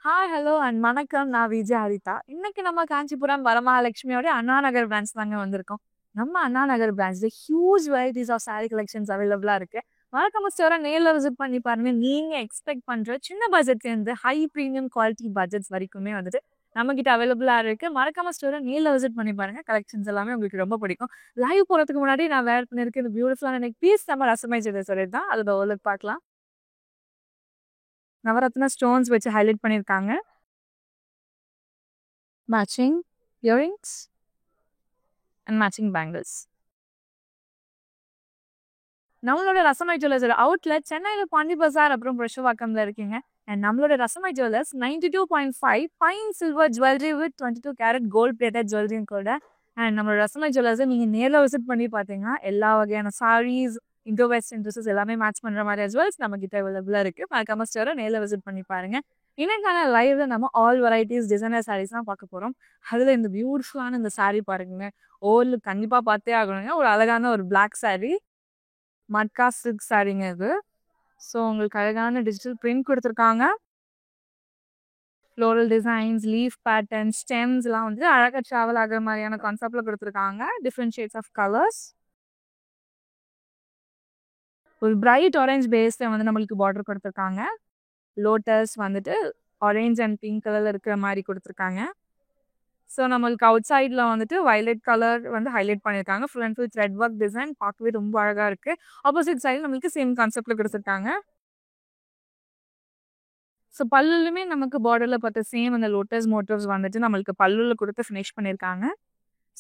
Hi, hello and வணக்கம். நான் விஜய் ஹரிதா. இன்னைக்கு நம்ம காஞ்சிபுரம் வரமகாலட்சுமியோட அண்ணா நகர் பிரான்ச் தாங்க வந்திருக்கோம். நம்ம அண்ணா நகர் பிரான்ச்ல huge varieties of sari collections அவைலபிளா இருக்கு. மறக்காம ஸ்டோரை நேர்ல விசிட் பண்ணி பாருங்க. நீங்க எக்ஸ்பெக்ட் பண்ற சின்ன பட்ஜெட்ல இருந்து ஹை பிரீமியம் குவாலிட்டி பட்ஜெட்ஸ் வரைக்குமே வந்துட்டு நம்ம கிட்ட அவைலபிளா இருக்கு. மறக்காம ஸ்டோரை நேர்ல விசிட் பண்ணி பாருங்க. கலெக்ஷன்ஸ் எல்லாமே உங்களுக்கு ரொம்ப பிடிக்கும். லைவ் போறதுக்கு முன்னாடி நான் வேர் பண்ணிருக்க இந்த பியூட்டிஃபுல்லான நெக் பீஸ் நம்ம ரசமைஸ் சொல்லிட்டு தான் அதோட ஓரளவுக்கு பார்க்கலாம். நவரத்ன ஸ்டோன்ஸ் வச்சு ஹைலைட் பண்ணியிருக்காங்க. Matching earrings and matching bangles. நம்மளோட ரசமை ஜுவல்லர்ஸோட அவுட்லெட் சென்னையில் பாண்டி பஜார் அப்புறம் புரஷவாக்கம்ல இருக்கீங்க. அண்ட் நம்மளோட Rasamai jewellers 92.5 fine silver jewellery with 22 carat gold plated ஜுவல்லரியும் கூட. அண்ட் நம்மளோட ரசமை ஜுவல்லர்ஸை நீங்கள் நேரில் விசிட் பண்ணி பார்த்தீங்கன்னா எல்லா வகையான சாரீஸ் இண்டோ வெஸ்டர்ன் ட்ரெஸ்ஸஸ் எல்லாமே மேட்ச் பண்ணுற மாதிரி ஜுவல்ஸ் நம்ம கிட்ட அவைலபிளாக இருக்குது. மறக்காம ஸ்டோரை நேரில் விசிட் பண்ணி பாருங்க. இன்னைக்கான லைவ்ல நம்ம ஆல் வெரைட்டிஸ் டிசைனர் சாரீஸ் தான் பார்க்க போகிறோம். அதில் இந்த பியூட்டிஃபுல்லான இந்த சாரீ பாருங்க. ஓல் கண்டிப்பாக பார்த்தே ஆகணுங்க. ஒரு அழகான ஒரு பிளாக் சாரீ, மட்கா சில்க் சாரீங்க இது. ஸோ உங்களுக்கு அழகான டிஜிட்டல் பிரிண்ட் கொடுத்துருக்காங்க. ஃப்ளோரல் டிசைன்ஸ், லீஃப் பேட்டர்ன், ஸ்டெம்ஸ்லாம் வந்து அழகாக ட்ராவல் ஆகிற மாதிரியான கான்செப்டில் கொடுத்துருக்காங்க. Different shades of colours. ஒரு பிரைட் ஆரஞ்ச் பேஸில் வந்து நம்மளுக்கு பார்டர் கொடுத்துருக்காங்க. லோட்டஸ் வந்துட்டு ஆரஞ்ச் அண்ட் பிங்க் கலரில் இருக்கிற மாதிரி கொடுத்துருக்காங்க. ஸோ நம்மளுக்கு அவுட் சைடில் வந்துட்டு வயலட் கலர் வந்து ஹைலைட் பண்ணியிருக்காங்க. Full and full thread work design பார்க்கவே ரொம்ப அழகாக இருக்குது. ஆப்போசிட் சைடில் நம்மளுக்கு சேம் கான்செப்டில் கொடுத்துருக்காங்க. ஸோ பல்லுலுமே நமக்கு பார்டரில் பார்த்த சேம் அந்த லோட்டஸ் மோட்டிவ்ஸ் வந்துட்டு நம்மளுக்கு பல்லுல கொடுத்து ஃபினிஷ் பண்ணியிருக்காங்க.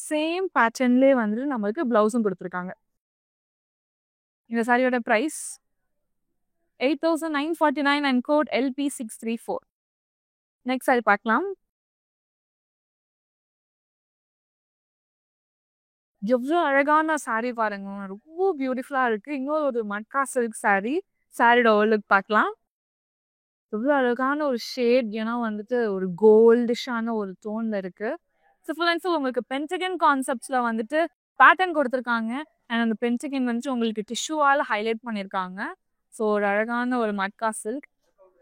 சேம் பேட்டர்ன்லேயே வந்துட்டு நம்மளுக்கு ப்ளவுஸும் கொடுத்துருக்காங்க. இந்த சாரியோட price 8,949 and code LP634. Next sari பார்க்கலாம். எவ்வளோ அழகான சாரீ பாருங்க. ரொம்ப பியூட்டிஃபுல்லாக இருக்குது. இன்னொரு ஒரு மட்கா சில்க் சாரீ. சாரியோட ஓவர்லுக் பார்க்கலாம். எவ்வளோ அழகான ஒரு ஷேட், ஏன்னா வந்துட்டு ஒரு கோல்டிஷான ஒரு டோனில் இருக்குது. ஸோ ஃபுல் அண்ட் ஃபுல் உங்களுக்கு பென்டகன் கான்செப்ட்ஸில் வந்துட்டு பேட்டர்ன் கொடுத்துருக்காங்க. அண்ட் அந்த பென்டகன் வந்துட்டு உங்களுக்கு டிஷ்யூவால் ஹைலைட் பண்ணியிருக்காங்க. ஸோ ஒரு அழகான ஒரு மட்கா சில்க்.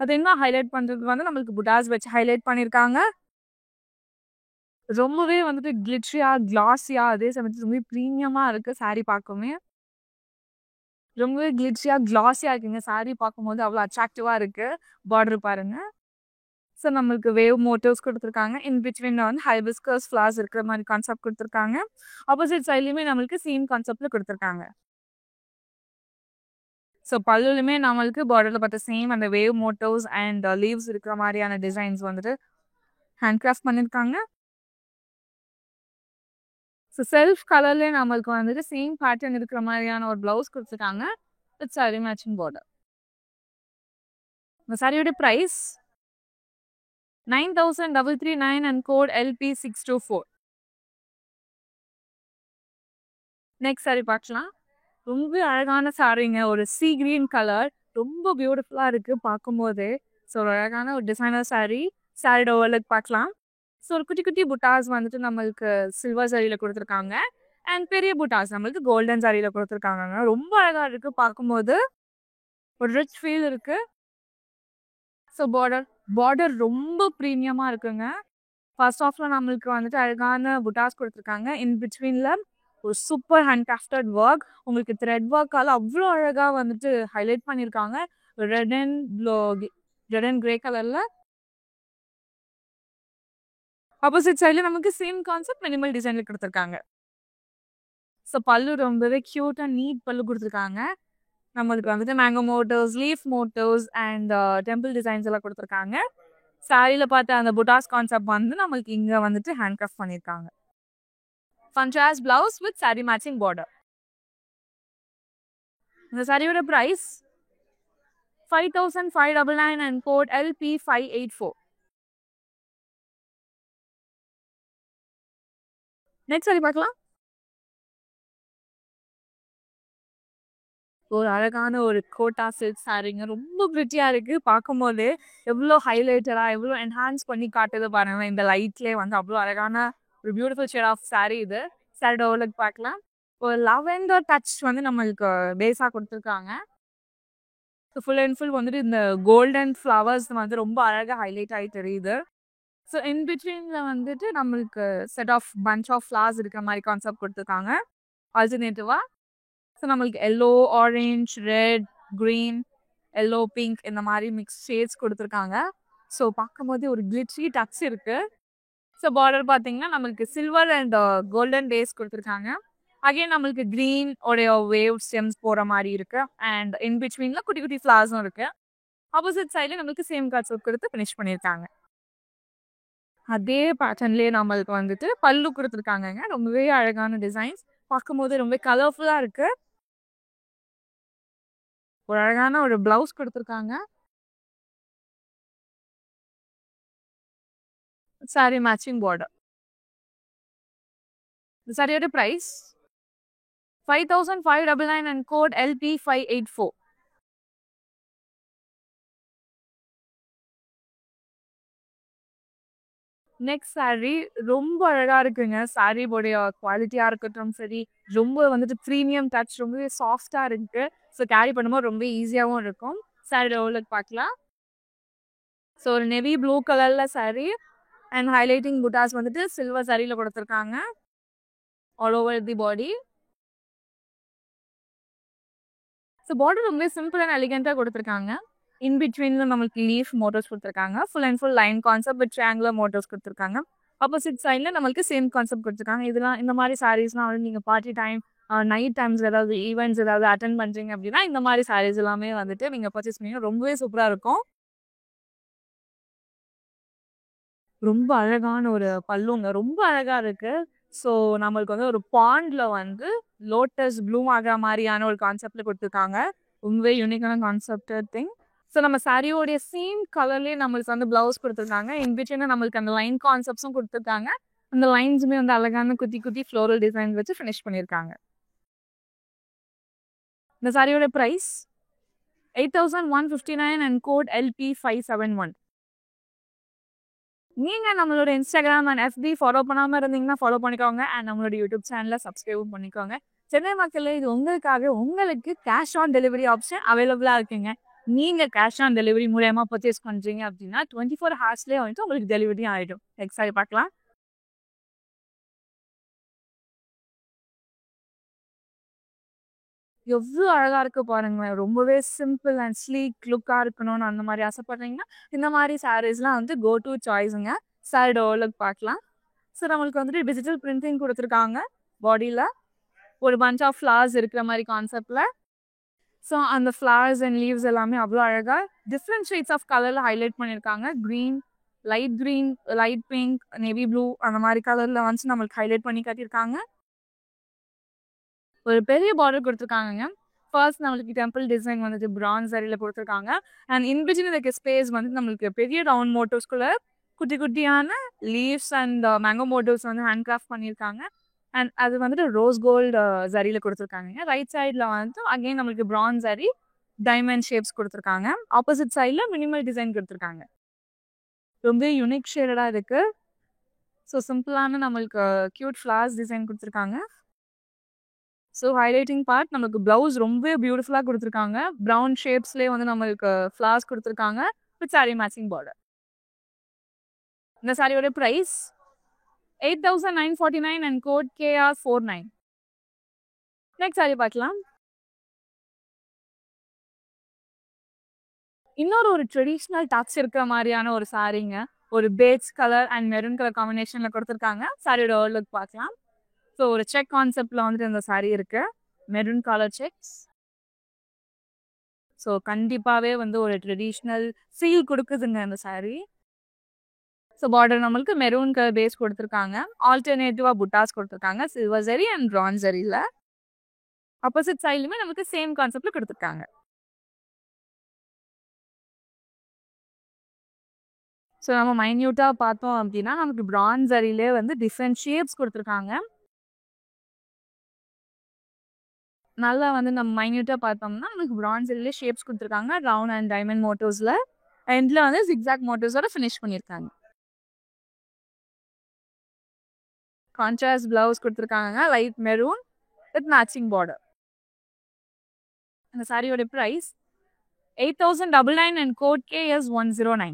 அது இன்னும் ஹைலைட் பண்ணுறதுக்கு வந்து நம்மளுக்கு புட்டாஸ் வச்சு ஹைலைட் பண்ணியிருக்காங்க. ரொம்பவே வந்துட்டு கிளிட்ரியா, கிளாஸியா, அதே சமயத்தில் ரொம்பவே ப்ரீமியமாக இருக்குது. சாரீ பார்க்கவே ரொம்பவே கிளிட்ரியா, கிளாஸியாக இருக்குங்க. சாரீ பார்க்கும்போது அவ்வளோ அட்ராக்டிவாக இருக்குது. பார்டர் பாருங்கள். ஸோ நம்மளுக்கு வேவ் மோட்டிவ்ஸ் கொடுத்துருக்காங்க. இன் பிட்வீனில் வந்து ஹைபிஸ்கஸ் ஃப்ளார்ஸ் இருக்கிற மாதிரி கான்செப்ட் கொடுத்துருக்காங்க. ஆப்போசிட் சைட்லையுமே நம்மளுக்கு சேம் கான்செப்டில் கொடுத்துருக்காங்க. ஸோ பல்லுலுமே நம்மளுக்கு பார்டரில் பார்த்த சேம் அந்த வேவ் மோட்டிவ்ஸ் அண்ட் லீவ்ஸ் இருக்கிற மாதிரியான டிசைன்ஸ் வந்துட்டு ஹேண்ட் கிராஃப்ட் பண்ணியிருக்காங்க. ஸோ செல்ஃப் கலர்லேயே நம்மளுக்கு வந்துட்டு சேம் பேட்டர்ன் இருக்கிற மாதிரியான ஒரு ப்ளவுஸ் கொடுத்துருக்காங்க வித் சாரி மேட்சிங் பார்டர். இந்த சாரியோட price 9,339 and code LP624. Next sari பார்க்கலாம். ரொம்ப அழகான சாரீங்க. ஒரு சீ கிரீன் கலர், ரொம்ப பியூட்டிஃபுல்லாக இருக்குது பார்க்கும்போதே. ஸோ ஒரு அழகான ஒரு டிசைனர் சாரீ. சாரியோட ஓவர்லுக் பார்க்கலாம். ஸோ ஒரு குட்டி குட்டி புட்டாஸ் வந்துட்டு நம்மளுக்கு சில்வர் சாரியில் கொடுத்துருக்காங்க. அண்ட் பெரிய புட்டாஸ் நம்மளுக்கு கோல்டன் சாரியில் கொடுத்துருக்காங்க. ரொம்ப அழகாக இருக்குது பார்க்கும்போது. ஒரு ரிச் ஃபீல் இருக்குது. ஸோ பார்டர் ரொம்ப ப்ரீமியமாக இருக்குங்க. ஃபர்ஸ்ட் ஆஃபில் நம்மளுக்கு வந்துட்டு அழகான புட்டாஸ் கொடுத்துருக்காங்க. இன் பிட்வீனில் ஒரு சூப்பர் ஹேண்ட் கிராஃப்டட் ஒர்க். உங்களுக்கு த்ரெட் ஒர்க்கால் அவ்வளோ அழகாக வந்துட்டு ஹைலைட் பண்ணியிருக்காங்க. ரெட் அண்ட் கிரே கலரில். ஆப்போசிட் சைடில் நமக்கு சேம் கான்செப்ட் மினிமல் டிசைனில் கொடுத்துருக்காங்க. ஸோ பல்லு ரொம்பவே க்யூட்டாக நீட் பல்லு கொடுத்துருக்காங்க. நம்மளுக்கு வந்துட்டு mango motives, leaf motives and temple designs எல்லாம் கொடுத்துருக்காங்க. சாரியில் பார்த்த அந்த புட்டாஸ் கான்செப்ட் வந்து நம்மளுக்கு இங்கே வந்துட்டு ஹேண்ட் கிராஃப்ட் பண்ணியிருக்காங்க. Contrast blouse with sari matching border. இந்த சாரியோட price 5,599 and code LP584. Next sari பார்க்கலாம். ஒரு அழகான ஒரு கோட்டா சில்க் சாரீங்க. ரொம்ப பிரிட்டியாக இருக்குது பார்க்கும்போது. எவ்வளோ ஹைலைட்டடாக எவ்வளோ என்ஹான்ஸ் பண்ணி காட்டுது பாருங்க. இந்த லைட்லேயே வந்து அவ்வளோ அழகான ஒரு பியூட்டிஃபுல் ஷேட் ஆஃப் சாரீ இது. சாரியோட ஓவர்லுக் பார்க்கலாம். ஒரு லவெண்டர் டச் வந்து நம்மளுக்கு பேஸாக கொடுத்துருக்காங்க. ஸோ ஃபுல் அண்ட் ஃபுல் வந்துட்டு இந்த கோல்டன் ஃப்ளவர்ஸ் வந்து ரொம்ப அழகாக ஹைலைட் ஆகி தெரியுது. ஸோ இன் பிட்வீனில் வந்துட்டு நம்மளுக்கு set of bunch of flowers இருக்கிற மாதிரி கான்செப்ட் கொடுத்துருக்காங்க ஆல்டர்னேட்டிவாக. ஸோ நம்மளுக்கு yellow, orange, red, green, yellow, pink இந்த மாதிரி மிக்ஸ் ஷேட்ஸ் கொடுத்துருக்காங்க. ஸோ பார்க்கும்போது ஒரு கிளிட்ரி டச் இருக்குது. ஸோ பார்டர் பார்த்தீங்கன்னா நம்மளுக்கு சில்வர் அண்ட் கோல்டன் பேஸ் கொடுத்துருக்காங்க. அகைன் நம்மளுக்கு க்ரீன் உடைய வேவ் ஸ்டெம்ஸ் போகிற மாதிரி இருக்கு. அண்ட் இன் பிட்வீனில் குட்டி குட்டி ஃப்ளவர்ஸும் இருக்கு. ஆப்போசிட் சைடில் நம்மளுக்கு சேம் கான்செப்ட் கொடுத்து ஃபினிஷ் பண்ணியிருக்காங்க. அதே பேட்டர்ன்லேயே நம்மளுக்கு வந்துட்டு பல்லு கொடுத்துருக்காங்கங்க. ரொம்பவே அழகான டிசைன்ஸ், பார்க்கும்போது ரொம்ப கலர்ஃபுல்லாக இருக்கு. ஒரு அழகான ஒரு பிளவுஸ் கொடுத்துருக்காங்க. Sari matching border. இந்த சாரியோட price 5,599 and code LP584. Next sari ரொம்ப அழகா இருக்குங்க. சாரி உடைய குவாலிட்டியா இருக்கட்டும் சரி, ரொம்ப வந்துட்டு ப்ரீமியம் டச், ரொம்பவே சாஃப்டா இருக்கு. ஸோ கேரி பண்ணும்போது ரொம்ப ஈஸியாகவும் இருக்கும். சாரியோட ஓவர்லுக் பார்க்கலாம். ஸோ ஒரு நெவி ப்ளூ கலர்ல சாரி அண்ட் ஹைலைட்டிங் புட்டாஸ் வந்துட்டு சில்வர் சாரியில கொடுத்துருக்காங்க all over the body. So border ரொம்ப சிம்பிள் அண்ட் எலிகென்ட்டாக கொடுத்துருக்காங்க. இன் பிட்வீன்ல நம்மளுக்கு லீஃப் மோட்டர்ஸ் கொடுத்துருக்காங்க. Full and full line concept with triangular motors கொடுத்துருக்காங்க. ஆப்போசிட் சைடில் நம்மளுக்கு சேம் கான்செப்ட் கொடுத்துருக்காங்க. இதெல்லாம் இந்த மாதிரி சாரீஸ்லாம் வந்து நீங்கள் பார்ட்டி டைம், நைட் டைம்ஸ் ஏதாவது ஈவெண்ட்ஸ் ஏதாவது அட்டன் பண்ணுறீங்க அப்படின்னா இந்த மாதிரி சாரீஸ் எல்லாமே வந்துட்டு நீங்கள் பர்ச்சேஸ் பண்ணி ரொம்பவே சூப்பராக இருக்கும். ரொம்ப அழகான ஒரு பல்லுங்க, ரொம்ப அழகாக இருக்கு. ஸோ நம்மளுக்கு வந்து ஒரு பாண்டில் வந்து லோட்டஸ் ப்ளூம் ஆகிற மாதிரியான ஒரு கான்செப்டில் கொடுத்துருக்காங்க. ரொம்பவே யூனிக்கான கான்செப்ட் திங். ஸோ நம்ம சாரியோடைய சேம் கலர்லேயே நம்மளுக்கு வந்து ப்ளவுஸ் கொடுத்துருக்காங்க. இன் பிட்வீன் நம்மளுக்கு அந்த லைன் கான்செப்ட்ஸும் கொடுத்துருக்காங்க. அந்த லைன்ஸுமே வந்து அழகான குட்டி குட்டி ஃப்ளோரல் டிசைன் வச்சு ஃபினிஷ் பண்ணியிருக்காங்க. இந்த சாரியோட ப்ரைஸ் 8,159 and code LP571. நீங்கள் நம்மளோட இன்ஸ்டாகிராம் அண்ட் FB ஃபாலோ பண்ணாமல் இருந்தீங்கன்னா ஃபாலோ பண்ணிக்கோங்க. அண்ட் நம்மளோட யூடியூப் சேனலில் சப்ஸ்கிரைபும் பண்ணிக்கோங்க. சென்னை மக்களே, இது உங்களுக்காக உங்களுக்கு கேஷ் ஆன் டெலிவரி ஆப்ஷன் அவைலபிளாக இருக்குங்க. நீங்கள் கேஷ் ஆன் டெலிவரி மூலயமா பர்ச்சேஸ் பண்ணுறீங்க அப்படின்னா 24 ஹவர்ஸ்லேயே வந்துட்டு உங்களுக்கு டெலிவரி ஆகிடும். நெக்ஸ்ட் சாரி பார்க்கலாம். எவ்வளோ அழகாக இருக்கு பாருங்களேன். ரொம்பவே சிம்பிள் அண்ட் ஸ்லீக் லுக்காக இருக்கணும்னு அந்த மாதிரி ஆசைப்படுறீங்கன்னா இந்த மாதிரி சாரீஸ்லாம் வந்து கோ டு சாய்ஸுங்க. சாரியோட ஓவர்லுக் பார்க்கலாம். ஸோ நம்மளுக்கு வந்துட்டு டிஜிட்டல் பிரிண்டிங் கொடுத்துருக்காங்க பாடியில். ஒரு பஞ்ச் ஆஃப் ஃப்ளவர்ஸ் இருக்கிற மாதிரி கான்செப்டில். ஸோ அந்த ஃப்ளவர்ஸ் அண்ட் லீவ்ஸ் எல்லாமே அவ்வளோ அழகாக டிஃப்ரெண்ட் ஷேட்ஸ் ஆஃப் கலரில் ஹைலைட் பண்ணியிருக்காங்க. Green, light pink, navy blue அந்த மாதிரி கலரில் வந்து நம்மளுக்கு ஹைலைட் பண்ணி காட்டியிருக்காங்க. ஒரு பெரிய பார்டர் கொடுத்துருக்காங்க. ஃபர்ஸ்ட் நம்மளுக்கு டெம்பிள் டிசைன் வந்துட்டு பிரான்ஸ் சரியில் கொடுத்துருக்காங்க. அண்ட் இன்பிட்வீன் இருக்க ஸ்பேஸ் வந்து நம்மளுக்கு பெரிய ரவுண்ட் மோட்டிவ்ஸ்குள்ள குட்டி குட்டியான லீவ்ஸ் அண்ட் மேங்கோ மோட்டிவ்ஸ் வந்து ஹேண்ட் கிராஃப்ட் பண்ணியிருக்காங்க. அண்ட் அது வந்துட்டு ரோஸ் கோல்டு சரியில் கொடுத்துருக்காங்க. ரைட் சைடில் வந்து அகெயின் நம்மளுக்கு பிரான்ஸ் சரி டைமண்ட் ஷேப்ஸ் கொடுத்துருக்காங்க. ஆப்போசிட் சைடில் மினிமல் டிசைன் கொடுத்துருக்காங்க. ரொம்ப யூனிக் ஷேடடாக இருக்குது. ஸோ சிம்பிளான நம்மளுக்கு க்யூட் ஃப்ளவர்ஸ் டிசைன் கொடுத்துருக்காங்க. ஸோ ஹைலைட்டிங் பார்ட் நமக்கு ப்ளவுஸ் ரொம்ப பியூட்டிஃபுல்லாக கொடுத்துருக்காங்க. ப்ரௌன் ஷேப்ஸ்லேயே வந்து நம்மளுக்கு ஃப்ளவர்ஸ் கொடுத்துருக்காங்க வித் சாரி மேட்சிங் பார்டர். இந்த சாரியோட price 8,949 and code KR49. Next sari பார்க்கலாம். இன்னொரு ட்ரெடிஷ்னல் டச் இருக்கிற மாதிரியான ஒரு சாரீங்க. ஒரு beige colour and maroon colour காம்பினேஷனில் கொடுத்துருக்காங்க. சாரியோட ஓவர்லுக் பார்க்கலாம். ஸோ ஒரு செக் கான்செப்டில் வந்துட்டு இந்த சாரீ இருக்கு. Maroon colour sex. ஸோ கண்டிப்பாகவே வந்து ஒரு ட்ரெடிஷ்னல் ஃபீல் கொடுக்குதுங்க இந்த சாரீ. ஸோ பார்டர் நம்மளுக்கு மெரூன் கலர் பேஸ் கொடுத்துருக்காங்க. ஆல்டர்னேட்டிவாக புட்டாஸ் கொடுத்துருக்காங்க சில்வர் ஜரி அண்ட் பிரான்ஸ் ஜரியில். ஆப்போசிட் சைட்லையுமே நமக்கு சேம் கான்செப்டில் கொடுத்துருக்காங்க. ஸோ நம்ம மைன்யூட்டாக பார்த்தோம் அப்படின்னா நமக்கு பிரான்ஸ் ஜரியிலே வந்து டிஃப்ரெண்ட் ஷேப்ஸ் கொடுத்துருக்காங்க. நல்லா வந்து நம்ம மைன்யூட்டாக பார்த்தோம்னா நமக்கு பிரான்ஸ் ஜரியிலே ஷேப்ஸ் கொடுத்துருக்காங்க. ரவுண்ட் அண்ட் டைமண்ட் மோட்டிவ்ஸில் எண்டில் வந்து ஜிக்ஸாக் மோட்டிவ்ஸோட ஃபினிஷ் பண்ணியிருக்காங்க. கான்ட்ராஸ்ட் பிளவுஸ் கொடுத்துருக்காங்க light maroon with matching border. அந்த சாரியோட ப்ரைஸ் 8099 and code KS109.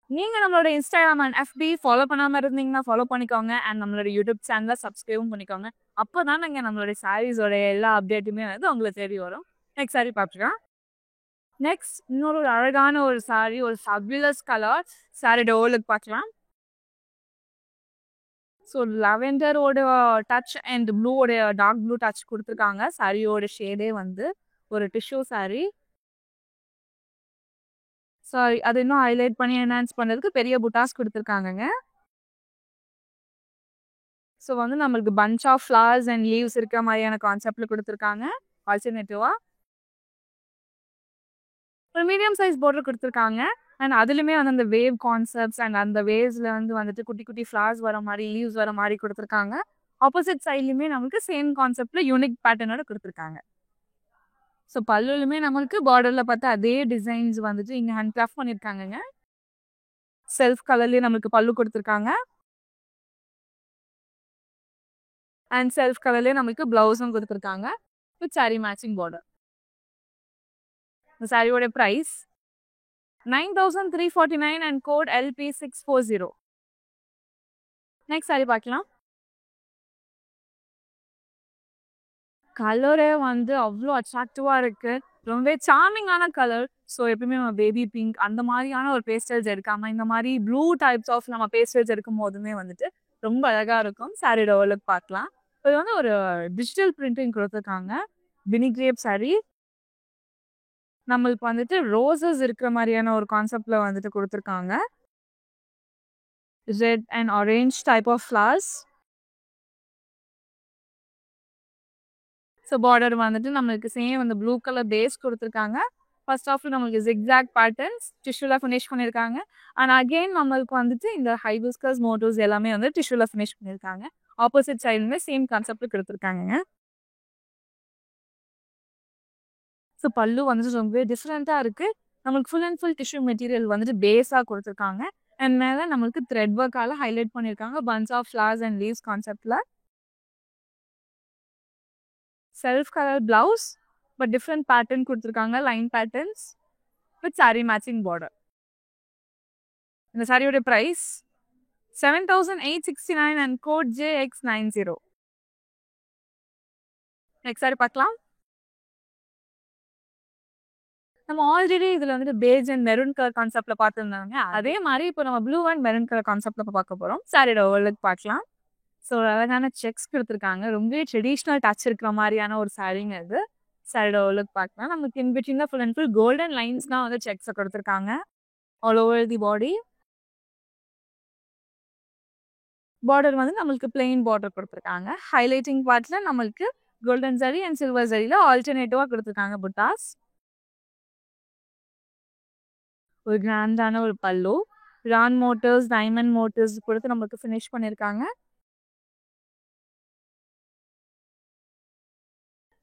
நீங்க நம்மளோட இன்ஸ்டாகிராம் அண்ட் FB ஃபாலோ பண்ணாம இருந்தீங்கன்னா ஃபாலோ பண்ணிக்கோங்க அண்ட் நம்மளோட யூடியூப் சேனலை சப்ஸ்கிரைபும் பண்ணிக்கோங்க. அப்போதான் நாங்கள் நம்மளுடைய சாரீஸோட எல்லா அப்டேட்டுமே வந்து உங்களுக்கு தேடி வரும். நெக்ஸ்ட் சாரி பார்த்துக்கலாம். நெக்ஸ்ட் இன்னொரு அழகான ஒரு சாரி, ஒரு ஃபபிலஸ் கலர் சாரியோட ஓலுக்கு பார்க்கலாம். ஸோ லெவெண்டரோட டச் அண்ட் ப்ளூவோட டார்க் ப்ளூ டச் கொடுத்துருக்காங்க. சாரியோட ஷேடே வந்து ஒரு டிஷ்யூ சாரி. சாரி அது இன்னும் ஹைலைட் பண்ணி என்ஹான்ஸ் பண்ணுறதுக்கு பெரிய புட்டாஸ் கொடுத்துருக்காங்கங்க. ஸோ வந்து நம்மளுக்கு bunch of flowers and leaves இருக்கிற மாதிரியான கான்செப்டில் கொடுத்துருக்காங்க. ஆல்டர்னேட்டிவாக ஒரு மீடியம் சைஸ் பார்டர் கொடுத்துருக்காங்க. அண்ட் அதுலேயுமே வந்து அந்த வேவ் கான்செப்ட்ஸ் அண்ட் அந்த வேவ்ஸில் வந்துட்டு குட்டி குட்டி ஃப்ளவர்ஸ் வர மாதிரி லீவ்ஸ் வர மாதிரி கொடுத்துருக்காங்க. ஆப்போசிட் சைட்லையுமே நம்மளுக்கு சேம் கான்செப்டில் யூனிக் பேட்டர்னோட கொடுத்துருக்காங்க. ஸோ பல்லுலுமே நம்மளுக்கு பார்டரில் பார்த்தா அதே டிசைன்ஸ் வந்துட்டு இங்கே ஹேண்ட் கிராஃப்ட் பண்ணியிருக்காங்கங்க. செல்ஃப் கலர்லேயே நம்மளுக்கு பல்லு கொடுத்துருக்காங்க. அண்ட் செல்ஃப் கலர்லேயே நம்மளுக்கு ப்ளவுஸும் கொடுத்துருக்காங்க வித் சாரி மேட்சிங் பார்டர். இந்த சாரியோட price 9349 and code LP640. Next sari பார்க்கலாம். கலரே வந்து அவ்வளோ அட்ராக்டிவாக இருக்குது. ரொம்பவே சார்மிங்கான கலர். ஸோ எப்பயுமே நம்ம பேபி பிங்க் அந்த மாதிரியான ஒரு பேஸ்டல்ஸ் எடுக்காமல் இந்த மாதிரி ப்ளூ டைப்ஸ் ஆஃப் நம்ம பேஸ்டல்ஸ் எடுக்கும் போதுமே வந்துட்டு ரொம்ப அழகாக இருக்கும். சாரியோட ஓலுக்கு பார்க்கலாம். இது வந்து ஒரு டிஜிட்டல் பிரிண்டிங் கொடுத்துருக்காங்க. பினி கிரேப் சாரி. நம்மளுக்கு வந்துட்டு ரோசஸ் இருக்கிற மாதிரியான ஒரு கான்செப்டில் வந்துட்டு கொடுத்துருக்காங்க. Red and orange type of flowers. So border வந்துட்டு நம்மளுக்கு சேம் அந்த ப்ளூ கலர் பேஸ் கொடுத்துருக்காங்க. ஃபர்ஸ்ட் ஆஃப் நம்மளுக்கு ஜிக்ஸாக் பேட்டர்ன்ஸ் டிஷ்யூவில் ஃபினிஷ் பண்ணியிருக்காங்க. அண்ட் அகெயின் நம்மளுக்கு வந்துட்டு இந்த ஹைபிஸ்கஸ் மோட்டிவ்ஸ் எல்லாமே வந்து டிஷ்யூவில் ஃபினிஷ் பண்ணியிருக்காங்க. ஆப்போசிட் சைடுமே சேம் கான்செப்ட் கொடுத்துருக்காங்க. ஸோ பல்லு வந்துட்டு ரொம்பவே டிஃப்ரெண்ட்டாக இருக்குது. நம்மளுக்கு full and full tissue material வந்துட்டு பேஸாக கொடுத்துருக்காங்க. அண்ட் மேலே நம்மளுக்கு த்ரெட் ஒர்க்கால் ஹைலைட் பண்ணியிருக்காங்க bunch of flowers and leaves கான்செப்டில். Self colour blouse but different pattern கொடுத்துருக்காங்க. Line patterns with sari matching border. இந்த சாரியோட price 7869 and code JX90. Next sari பார்க்கலாம். நம்ம ஆல்ரெடி இதில் வந்துட்டு பேஜ் அண்ட் மெரூன் கலர் கான்செப்டில் பார்த்துருந்தாங்க. அதே மாதிரி இப்போ நம்ம ப்ளூ அண்ட் மெரூன் கலர் கான்செப்டில் பார்க்க போகிறோம். சாரியோட ஓலுக்கு பார்க்கலாம். ஸோ அழகான செக்ஸ் கொடுத்துருக்காங்க. ரொம்பவே ட்ரெடிஷ்னல் டச் இருக்கிற மாதிரியான ஒரு சாரீங்க இது. சாரியோட ஓலுக்கு பார்க்கலாம். நமக்கு in between full and full golden lines தான் வந்து செக்ஸை கொடுத்துருக்காங்க all over the body. Border வந்து நம்மளுக்கு பிளெயின் பார்டர் கொடுத்துருக்காங்க. ஹைலைட்டிங் பார்ட்டில் நம்மளுக்கு கோல்டன் சரி அண்ட் சில்வர் சரியில் ஆல்டர்னேட்டிவாக கொடுத்துருக்காங்க புட்டாஸ். ஒரு கிராண்டான ஒரு பல்லு, ரான் மோட்டர்ஸ் டைமண்ட் மோட்டர்ஸ் கொடுத்து நம்மளுக்கு ஃபினிஷ் பண்ணியிருக்காங்க.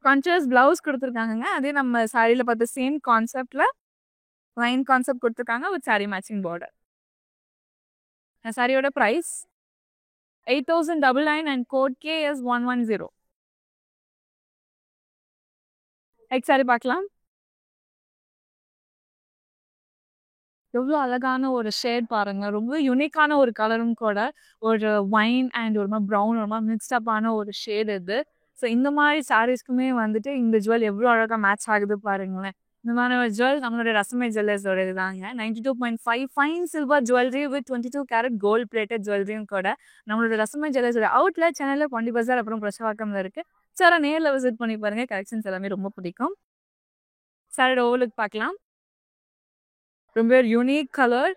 கான்ட்ராஸ்ட் பிளவுஸ் கொடுத்துருக்காங்க. அதே நம்ம சாரியில் பார்த்த சேம் கான்செப்டில் லைன் கான்செப்ட் கொடுத்துருக்காங்க வித் சாரி மேட்சிங் பார்டர். சாரியோட price 8099 and code KS110. Next sari பார்க்கலாம். எவ்வளோ அழகான ஒரு ஷேட் பாருங்க. ரொம்ப யூனிக்கான ஒரு கலரும் கூட. ஒரு ஒயின் அண்ட் ஒரு மாதிரி ப்ரௌன் ஒரு மாதிரி மிக்ஸ்டப்பான ஒரு ஷேட் இது. ஸோ இந்த மாதிரி சாரீஸ்க்குமே வந்துட்டு இந்த ஜுவல் எவ்வளோ அழகாக மேட்ச் ஆகுது பாருங்களேன். இந்த மாதிரி ஒரு ஜுவல் நம்மளுடைய ரசமை ஜுவல்லர்ஸோட இதுதாங்க. 92.5 fine silver jewellery with 22 carat gold plated ஜுவல்லரியும் கூட நம்மளோட ரசமை ஜுவல்லர்ஸோட அவுட்லெட் சென்னையில் பாண்டி பஜார் அப்புறம் பிரசவாக்கம்ல இருக்குது. சார் நேரில் விசிட் பண்ணி பாருங்க. கலெக்ஷன்ஸ் எல்லாமே ரொம்ப பிடிக்கும். சாரோட ஓலுக்கு பார்க்கலாம். ரொம்ப unique colour.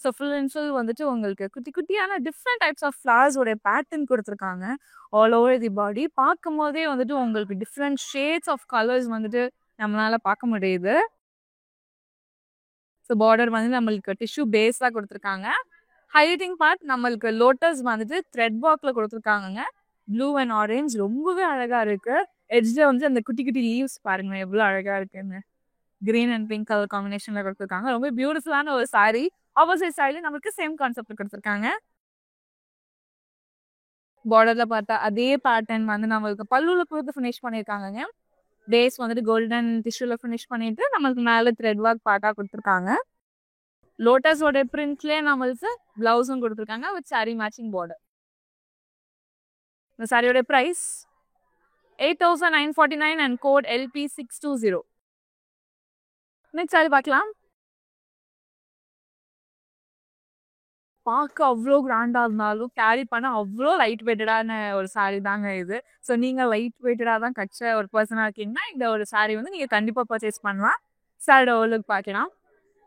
So full and full வந்துட்டு உங்களுக்கு குட்டி குட்டியான டிஃப்ரெண்ட் டைப்ஸ் ஆஃப் ஃப்ளவர்ஸோடைய பேட்டர்ன் கொடுத்துருக்காங்க ஆல் ஓவர் தி பாடி. பார்க்கும் போதே வந்துட்டு உங்களுக்கு டிஃப்ரெண்ட் ஷேட்ஸ் ஆஃப் கலர்ஸ் வந்துட்டு நம்மளால பார்க்க முடியுது. ஸோ பார்டர் வந்து நம்மளுக்கு டிஷ்யூ பேஸாக கொடுத்துருக்காங்க. ஹைலைட்டிங் பார்ட் நம்மளுக்கு லோட்டஸ் வந்துட்டு த்ரெட் ஒர்க்கில் கொடுத்துருக்காங்க. ப்ளூ அண்ட் ஆரஞ்ச் ரொம்பவே அழகாக இருக்குது. எட்ஜில் வந்து அந்த குட்டி குட்டி லீவ்ஸ் பாருங்க எவ்வளோ அழகாக இருக்குன்னு. கிரீன் அண்ட் பிங்க் கலர் காம்பினேஷன்ல கொடுத்துருக்காங்க. ரொம்ப பியூட்டிஃபுல்லான ஒரு சாரி. ஆப்போசிட் சைடுல நமக்கு சேம் கான்செப்ட் கொடுத்துருக்காங்க. பார்டர்ல பார்த்தா அதே பேட்டர்ன் வந்து நம்மளுக்கு பல்லுல கொடுத்து ஃபினிஷ் பண்ணியிருக்காங்கங்க. பேஸ் வந்துட்டு கோல்டன் டிஷ்யூல ஃபினிஷ் பண்ணிட்டு நம்மளுக்கு மேலே த்ரெட் ஒர்க் பார்ட்டா கொடுத்துருக்காங்க. லோட்டஸோட பிரிண்ட்லேயே நம்மளுக்கு பிளவுஸும் கொடுத்துருக்காங்க வித் சாரி மேட்சிங் பார்டர். இந்த சாரியோட price 8,949 and code LP620. Next sari பார்க்கலாம். பார்க்க அவ்வளோ கிராண்டாக இருந்தாலும் கேரி பண்ண அவ்வளோ லைட் வெயிட்டடான ஒரு சாரீ தாங்க இது. ஸோ நீங்கள் லைட் வெயிட்டடாக தான் கட்ச ஒரு பர்சனாக இருக்கீங்கன்னா இந்த ஒரு சாரீ வந்து நீங்கள் கண்டிப்பாக பர்ச்சேஸ் பண்ணலாம். சாரியோட ஓவர்லுக் பார்க்கலாம்.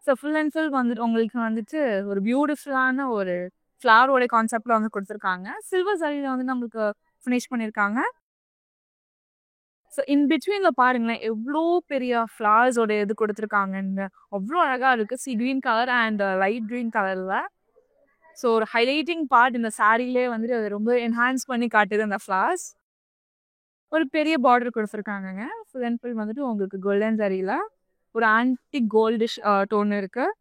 ஸோ ஃபுல் அண்ட் ஃபுல் வந்துட்டு உங்களுக்கு வந்துட்டு ஒரு பியூட்டிஃபுல்லான ஒரு ஃப்ளவரோட கான்செப்டில் வந்து கொடுத்துருக்காங்க. சில்வர் சாரியில் வந்து நம்மளுக்கு ஃபினிஷ் பண்ணியிருக்காங்க. ஸோ இன் பிட்வீனில் பாருங்களேன் எவ்வளோ பெரிய ஃப்ளவர்ஸோட இது கொடுத்துருக்காங்கன்னு. அவ்வளோ அழகாக இருக்குது. Green colour and light green கலரில். ஸோ ஒரு ஹைலைட்டிங் பார்ட் இந்த சாரிலே வந்துட்டு அது ரொம்ப என்ஹான்ஸ் பண்ணி காட்டுது அந்த ஃப்ளவர்ஸ். ஒரு பெரிய பார்டர் கொடுத்துருக்காங்கங்க. ஃபுல் அண்ட் ஃபுல் வந்துட்டு உங்களுக்கு கோல்டன் சாரியில் ஒரு ஆன்டி கோல்டிஷ் டோன் இருக்குது.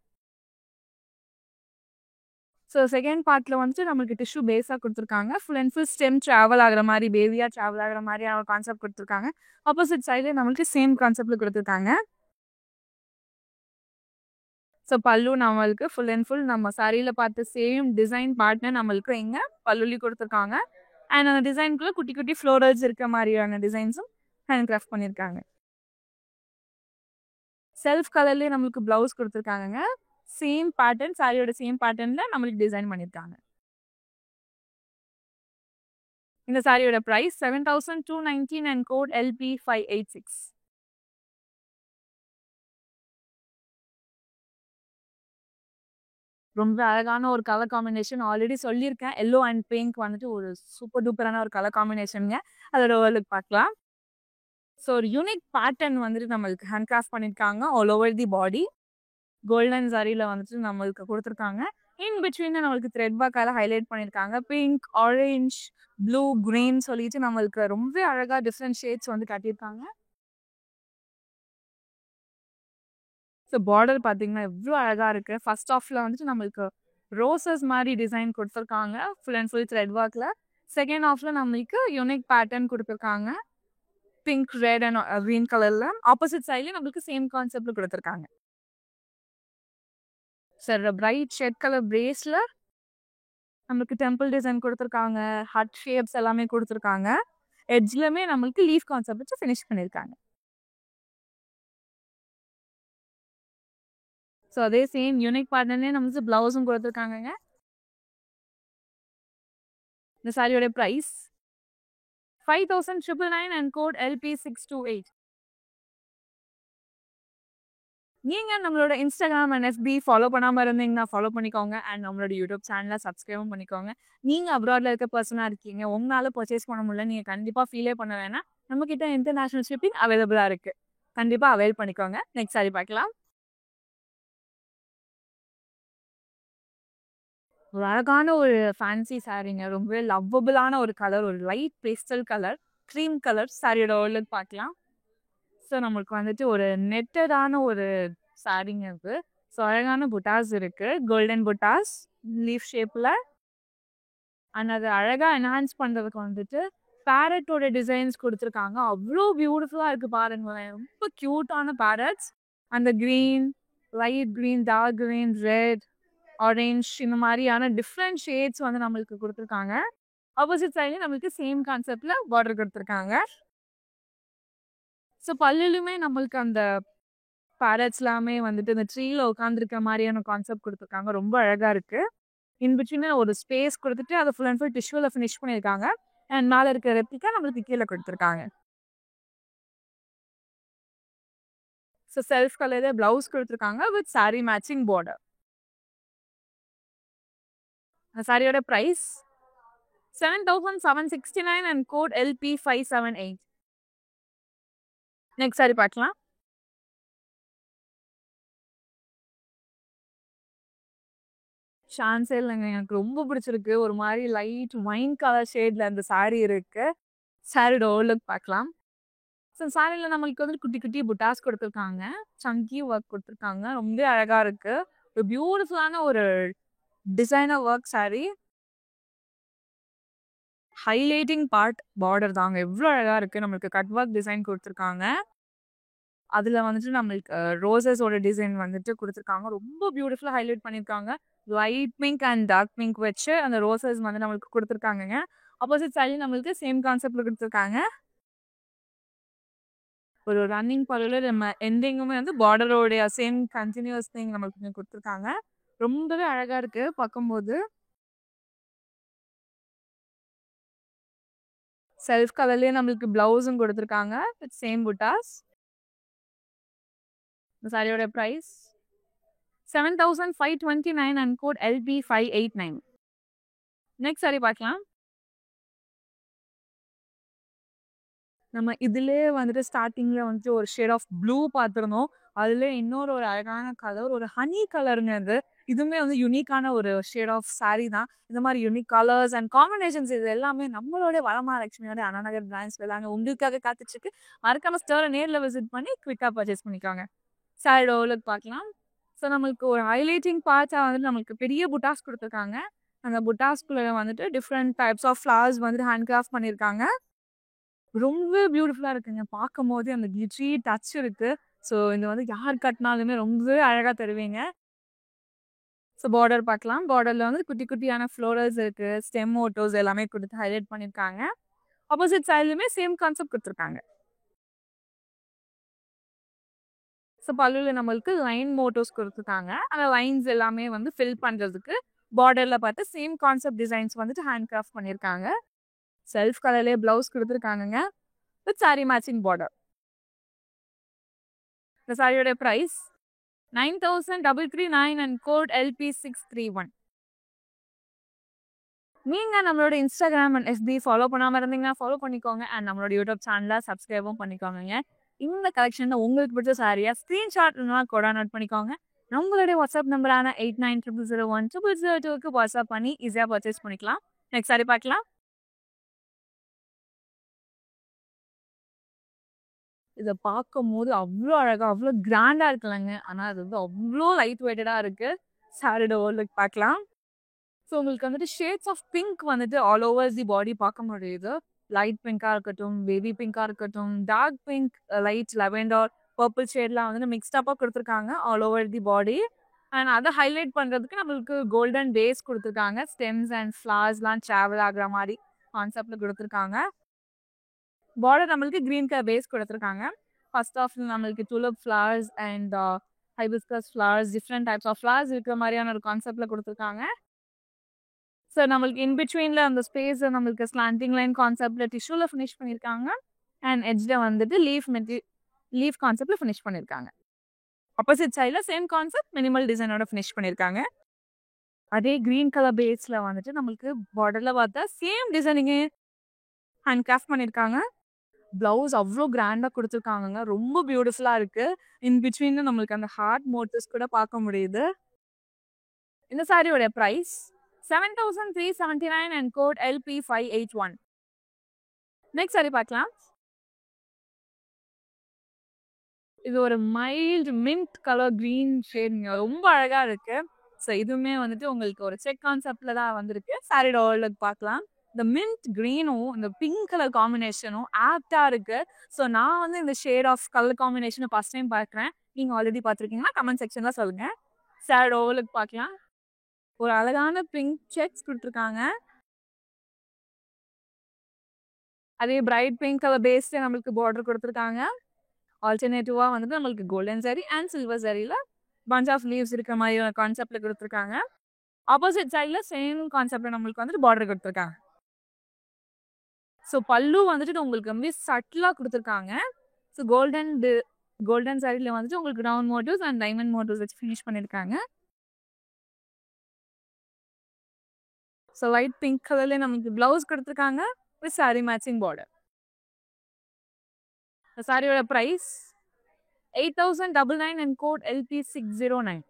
ஸோ செகண்ட் பார்ட்டில் வந்துட்டு நம்மளுக்கு டிஷ்யூ பேஸாக கொடுத்துருக்காங்க. Full and full stem travel ஆகிற மாதிரி பேபியாக ட்ராவல் ஆகிற மாதிரி அவங்க கான்செப்ட் கொடுத்துருக்காங்க. ஆப்போசிட் சைடில் நம்மளுக்கு சேம் கான்செப்டில் கொடுத்துருக்காங்க. ஸோ பல்லு நம்மளுக்கு ஃபுல் அண்ட் ஃபுல் நம்ம சாரியில் பார்த்து சேம் டிசைன் பார்ட்னர் நம்மளுக்கு எங்கே பல்லுலேயும் கொடுத்துருக்காங்க. அண்ட் அந்த டிசைனுக்குள்ள குட்டி குட்டி ஃப்ளோரல்ஸ் இருக்க மாதிரியான டிசைன்ஸும் ஹேண்ட் கிராஃப்ட் பண்ணியிருக்காங்க. செல்ஃப் கலர்லேயே நம்மளுக்கு ப்ளவுஸ் கொடுத்துருக்காங்க. சேம் பேட்டர்ன் சாரியோட சேம் பேட்டர்னில் நம்மளுக்கு டிசைன் பண்ணியிருக்காங்க. இந்த சாரியோட ப்ரைஸ் 7,219 அண்ட் கோட் LP586. ரொம்ப அழகான ஒரு கலர் காம்பினேஷன். ஆல்ரெடி சொல்லியிருக்கேன் எல்லோ அண்ட் பிங்க் வந்துட்டு ஒரு சூப்பர் டூப்பரான ஒரு கலர் காம்பினேஷனுங்க. அதோட ஓவர்லுக் பார்க்கலாம். ஸோ ஒரு யூனிக் பேட்டர்ன் வந்துட்டு நம்மளுக்கு ஹேண்ட் கிராஃப்ட் பண்ணியிருக்காங்க. All over the body golden சாரியில் வந்துட்டு நம்மளுக்கு கொடுத்துருக்காங்க. இன் பிட்வீன் நம்மளுக்கு த்ரெட் ஒர்க்கால ஹைலைட் பண்ணியிருக்காங்க. பிங்க், ஆரஞ்ச், ப்ளூ, கிரீன் சொல்லிட்டு நம்மளுக்கு ரொம்ப அழகாக டிஃப்ரெண்ட் ஷேட்ஸ் வந்து காட்டியிருக்காங்க. ஸோ பார்டர் பார்த்தீங்கன்னா எவ்வளோ அழகாக இருக்குது. ஃபர்ஸ்ட் ஆஃபில் வந்துட்டு நம்மளுக்கு ரோசஸ் மாதிரி டிசைன் கொடுத்துருக்காங்க ஃபுல் அண்ட் ஃபுல் த்ரெட் ஒர்க்கில். செகண்ட் ஆஃபில் நம்மளுக்கு யூனிக் பேட்டர்ன் கொடுத்துருக்காங்க பிங்க், ரெட் அண்ட் க்ரீன் கலரில். ஆப்போசிட் சைட்லேயும் நம்மளுக்கு சேம் கான்செப்டில் கொடுத்துருக்காங்க. சார் பிரைட் ஷெட் கலர் பிரேஸில் நம்மளுக்கு டெம்பிள் டிசைன் கொடுத்துருக்காங்க. ஹார்ட் ஷேப்ஸ் எல்லாமே கொடுத்துருக்காங்க. எட்ஜ்லுமே நம்மளுக்கு லீஃப் கான்செப்ட் வச்சு ஃபினிஷ் பண்ணியிருக்காங்க. ஸோ அதே சேம் யூனிக் பேட்டர்னே நம்மளுக்கு ப்ளவுஸும் கொடுத்துருக்காங்கங்க. இந்த சாரியோட ப்ரைஸ் 5,999 அண்ட் கோட் LP628. நீங்கள் நம்மளோட இன்ஸ்டாகிராம் அண்ட் FB ஃபாலோ பண்ணாமல் இருந்தீங்கன்னா ஃபாலோ பண்ணிக்கோங்க. அண்ட் நம்மளோட யூடியூப் சேனலை சப்ஸ்கிரைபும் பண்ணிக்கோங்க. நீங்கள் அப்ராடில் இருக்க பர்சனாக இருக்கீங்க, உங்களால் பர்ச்சேஸ் பண்ண முடியல, நீங்கள் கண்டிப்பாக ஃபீலே பண்ண வேணாம். நம்மக்கிட்ட இன்டர்நேஷ்னல் ஷிப்பிங் அவைலபிளாக இருக்குது. கண்டிப்பாக அவைல் பண்ணிக்கோங்க. நெக்ஸ்ட் சாரி பார்க்கலாம். ஒரு அழகான ஒரு ஃபேன்சி சாரீங்க. ரொம்பவே லவ்வபிளான ஒரு கலர், ஒரு light pastel colour, cream colour சாரியோட ஓவர்லுக் பார்க்கலாம். ஸோ நம்மளுக்கு வந்துட்டு ஒரு நெட்டடான ஒரு சாரீங்க இருக்குது. ஸோ அழகான புட்டாஸ் இருக்குது, கோல்டன் புட்டாஸ் லீஃப் ஷேப்பில். அண்ட் அது அழகாக என்ஹான்ஸ் பண்ணுறதுக்கு வந்துட்டு பேரட்டோட டிசைன்ஸ் கொடுத்துருக்காங்க. அவ்வளோ பியூட்டிஃபுல்லாக இருக்குது பாருங்களேன். ரொம்ப க்யூட்டான பேரட்ஸ். அந்த green, light green, dark green, red, orange இந்த மாதிரியான டிஃப்ரெண்ட் ஷேட்ஸ் வந்து நம்மளுக்கு கொடுத்துருக்காங்க. ஆப்போசிட் சைட்லேயும் நம்மளுக்கு சேம் கான்செப்டில் பார்டர் கொடுத்துருக்காங்க. ஸோ பல்லுலுமே நம்மளுக்கு அந்த பேரட்ஸ் எல்லாமே வந்துட்டு இந்த ட்ரீல உட்காந்துருக்க மாதிரியான கான்செப்ட் கொடுத்துருக்காங்க. ரொம்ப அழகாக இருக்குது. இன்பிட்வீன் ஒரு ஸ்பேஸ் கொடுத்துட்டு அதை ஃபுல் அண்ட் ஃபுல் டிஷ்யூவில் ஃபினிஷ் பண்ணியிருக்காங்க. அண்ட் மேலே இருக்கிற ரெப்ளிகா நம்மளுக்கு கீழே கொடுத்துருக்காங்க. ஸோ செல்ஃப் கலரில் ப்ளவுஸ் கொடுத்துருக்காங்க வித் சாரி மேட்சிங் பார்டர். அந்த சாரியோட price 7,769 and code LP578. Next sari பார்க்கலாம். சான்ஸே இல்லைங்க, எனக்கு ரொம்ப பிடிச்சிருக்கு. ஒரு மாதிரி லைட் ஒயின் கலர் ஷேடில் அந்த சாரீ இருக்குது. சாரியோட ஓவர்லுக் பார்க்கலாம். ஸோ சாரியில் நம்மளுக்கு வந்து குட்டி குட்டி புட்டாஸ் கொடுத்துருக்காங்க, சங்கி ஒர்க் கொடுத்துருக்காங்க. ரொம்ப அழகாக இருக்குது. ஒரு பியூட்டிஃபுல்லான ஒரு designer work sari. Highlighting part border தாங்க. எவ்ளோ அழகா இருக்கு. நம்மளுக்கு கட் ஒர்க் டிசைன் குடுத்துருக்காங்க. அதுல வந்துட்டு நம்மளுக்கு ரோசஸோட டிசைன் வந்துட்டு குடுத்துருக்காங்க. ரொம்ப பியூட்டிஃபுல்லா ஹைலைட் பண்ணியிருக்காங்க. Light pink and dark pink வச்சு அந்த ரோசஸ் வந்து நம்மளுக்கு குடுத்துருக்காங்கங்க. ஆப்போசிட் சைட்லயும் நம்மளுக்கு சேம் கான்செப்ட்ல குடுத்துருக்காங்க. ஒரு ரன்னிங் பல்லுல நம்ம எண்டிங்குமே வந்து பார்டரோடைய சேம் கன்டினியூஸ் திங் நம்மளுக்கு குடுத்துருக்காங்க. ரொம்பவே அழகா இருக்கு பார்க்கும்போது. செல்ஃப் கலர்லயே நம்மளுக்கு பிளவுஸும் குடுத்துருக்காங்க. வித் சேம் புட்டாஸ். இந்த சாரியோட price 7529 and code LP589. Next sari பார்க்கலாம். நம்ம இதுலயே வந்துட்டு ஸ்டார்ட்டிங்ல வந்துட்டு ஒரு ஷேட் ஆஃப் ப்ளூ பார்த்துருந்தோம். அதுல இன்னொரு ஒரு அழகான கலர், ஒரு ஹனி கலருங்க அது. இதுவுமே வந்து யூனிக்கான ஒரு ஷேட் ஆஃப் சாரி தான். இந்த மாதிரி யூனிக் கலர்ஸ் அண்ட் காம்பினேஷன்ஸ் இது எல்லாமே நம்மளோட வரமகாலட்சுமியோட அண்ணாநகர் பிரான்ச்ல தாங்க உங்களுக்காக காத்துட்டு இருக்கு. மறக்காம ஸ்டோரை நேர்ல விசிட் பண்ணி குவிக்கா பர்ச்சேஸ் பண்ணிக்கோங்க. சாரியோட ஓவர்லுக் பார்க்கலாம். ஸோ நம்மளுக்கு ஒரு ஹைலைட்டிங் பார்ட்ஸா வந்துட்டு நம்மளுக்கு பெரிய புட்டாஸ் குடுத்துருக்காங்க. அந்த புட்டாஸ்குள்ள வந்துட்டு டிஃப்ரெண்ட் டைப்ஸ் ஆஃப் ஃப்ளவர்ஸ் வந்துட்டு ஹேண்ட் கிராஃப்ட் பண்ணியிருக்காங்க. ரொம்ப பியூட்டிஃபுல்லா இருக்குங்க. பார்க்கும்போதே அந்த கிளிட்டரி டச் இருக்கு. ஸோ இது வந்து யார் கட்டினாலுமே ரொம்பவே அழகா தருவீங்க. ஸோ பார்டர் பார்க்கலாம். பார்டர்ல வந்து குட்டி குட்டியான ஃப்ளோரல்ஸ் இருக்கு. ஸ்டெம் மோட்டோஸ் எல்லாமே குடுத்து ஹைலைட் பண்ணியிருக்காங்க. ஆப்போசிட் சைட்லயுமே சேம் கான்செப்ட் குடுத்துருக்காங்க. ஸோ பல்லுல நம்மளுக்கு லைன் மோட்டோஸ் குடுத்துருக்காங்க. அந்த லைன்ஸ் எல்லாமே வந்து ஃபில் பண்றதுக்கு பார்டர்ல பார்த்து சேம் கான்செப்ட் டிசைன்ஸ் வந்துட்டு ஹேண்ட் கிராஃப்ட் பண்ணியிருக்காங்க. செல்ஃப் கலர்லயே பிளவுஸ் குடுத்துருக்காங்கங்க. With sari matching border. இந்த சாரியோட பிரைஸ் 9339 அண்ட் கோட் LP631. நீங்க நம்மளோட இன்ஸ்டாகிராம் அண்ட் FB ஃபாலோ பண்ணாம இருந்தீங்கன்னா ஃபாலோ பண்ணிக்கோங்க. அண்ட் நம்மளோட யூடியூப் சேனலை சப்ஸ்கிரைபும் பண்ணிக்கோங்க. இந்த கலெக்ஷன்ல உங்களுக்கு பிடிச்ச சாரியா ஸ்கிரீன்ஷாட் கூட நோட் பண்ணிக்கோங்க. நம்மளுடைய வாட்ஸ்அப் நம்பரான 8900010002க்கு வாட்ஸ்அப் பண்ணி ஈஸியா பர்ச்சேஸ் பண்ணிக்கலாம். நெக்ஸ்ட் சாரி பார்க்கலாம். இத பார்க்கும்போது அவ்ளோ அழகா, அவ்ளோ கிராண்டா இருக்குல்லங்க. ஆனா அது வந்து அவ்ளோ லைட் வெயிட்டடா இருக்கு. சாரியோட ஓவர்லுக் பார்க்கலாம். ஸோ உங்களுக்கு வந்துட்டு ஷேட்ஸ் ஆஃப் பிங்க் வந்துட்டு ஆல் ஓவர் தி பாடி பார்க்க முடியுது. லைட் பிங்கா இருக்கட்டும், பேபி பிங்கா இருக்கட்டும், dark pink, light lavender, purple ஷேட்லாம் வந்துட்டு மிக்ஸ்டப்பா குடுத்துருக்காங்க all over the body. And அத ஹைலைட் பண்றதுக்கு நம்மளுக்கு கோல்டன் பேஸ் குடுத்துருக்காங்க. ஸ்டெம்ஸ் அண்ட் ஃப்ளவர்ஸ்லாம் ட்ராவல் ஆகுற மாரி கான்செப்ட்ல குடுத்துருக்காங்க. பார்டர் நம்மளுக்கு கிரீன் கலர் பேஸ் குடுத்துருக்காங்க. ஃபர்ஸ்ட் ஆஃப்ல நம்மளுக்கு tulip flowers and hibiscus flowers, different types of flowers இருக்கிற மாதிரியான ஒரு கான்செப்ட்ல குடுத்துருக்காங்க. ஸோ நம்மளுக்கு இன் பிட்வீன்ல அந்த ஸ்பேஸை நம்மளுக்கு ஸ்லாண்டிங் லைன் கான்செப்ட்ல டிஷ்யூல ஃபினிஷ் பண்ணியிருக்காங்க. அண்ட் எட்ஜ்ல வந்துட்டு லீஃப் கான்செப்ட்ல ஃபினிஷ் பண்ணியிருக்காங்க. ஆப்போசிட் சைட்ல சேம் கான்செப்ட் மினிமல் டிசைனோட ஃபினிஷ் பண்ணியிருக்காங்க. அதே கிரீன் கலர் பேஸ்ல வந்துட்டு நம்மளுக்கு பார்டர்ல பார்த்தா சேம் டிசைனிங்கு ஹேண்ட் கிராஃப்ட் பண்ணியிருக்காங்க. பிளவுஸ் அவ்வளோ கிராண்டா கொடுத்துருக்காங்க. ரொம்ப பியூட்டிஃபுல்லா இருக்கு. இன் பிட்வீன்ல நம்மளுக்கு அந்த ஹார்ட் மோட்டிவ்ஸ் கூட பார்க்க முடியுது. இந்த சாரியோட price 7379 and code LP581. Next sari பார்க்கலாம். இது ஒரு மைல்டு மின்ட் கலர் கிரீன் ஷேட்ங்க. ரொம்ப அழகா இருக்கு. ஸோ இதுவுமே வந்துட்டு உங்களுக்கு ஒரு செக் கான்செப்ட்ல தான் வந்திருக்கு. சாரியோட ஓவர்லுக் பார்க்கலாம். இந்த மின்ட் கிரீனும் இந்த பிங்க் கலர் காம்பினேஷனும் ஆப்டா இருக்கு. ஸோ நான் வந்து இந்த ஷேட் ஆஃப் கலர் காம்பினேஷனை ஃபர்ஸ்ட் டைம் பார்க்குறேன். நீங்க ஆல்ரெடி பார்த்துருக்கீங்கன்னா கமெண்ட் செக்ஷன்ல சொல்லுங்க. சாரியோட ஓவர்லுக் பார்க்கலாம். ஒரு அழகான பிங்க் செக்ஸ் கொடுத்துருக்காங்க. அதே பிரைட் பிங்க் கலர் பேஸ்ல நம்மளுக்கு பார்டர் கொடுத்துருக்காங்க. ஆல்டர்னேட்டிவா வந்துட்டு நம்மளுக்கு கோல்டன் சாரி அண்ட் சில்வர் சாரியில பஞ்ச் ஆஃப் லீவ்ஸ் இருக்கிற மாதிரி ஒரு கான்செப்ட்ல கொடுத்துருக்காங்க. ஆப்போசிட் சைட்ல சேம் கான்செப்ட்ல நம்மளுக்கு வந்துட்டு பார்டர் கொடுத்துருக்காங்க. ஸோ பல்லு வந்துட்டு உங்களுக்கு வந்து சட்டிலா கொடுத்துருக்காங்க. ஸோ கோல்டன் சாரியில வந்துட்டு உங்களுக்கு round motives and diamond motives வச்சு ஃபினிஷ் பண்ணியிருக்காங்க. ஸோ லைட் பிங்க் கலர்ல நமக்கு பிளவுஸ் கொடுத்துருக்காங்க வித் சாரி மேட்சிங் பார்டர். இந்த சாரியோட பிரைஸ் 8099 அண்ட் கோட் LP609.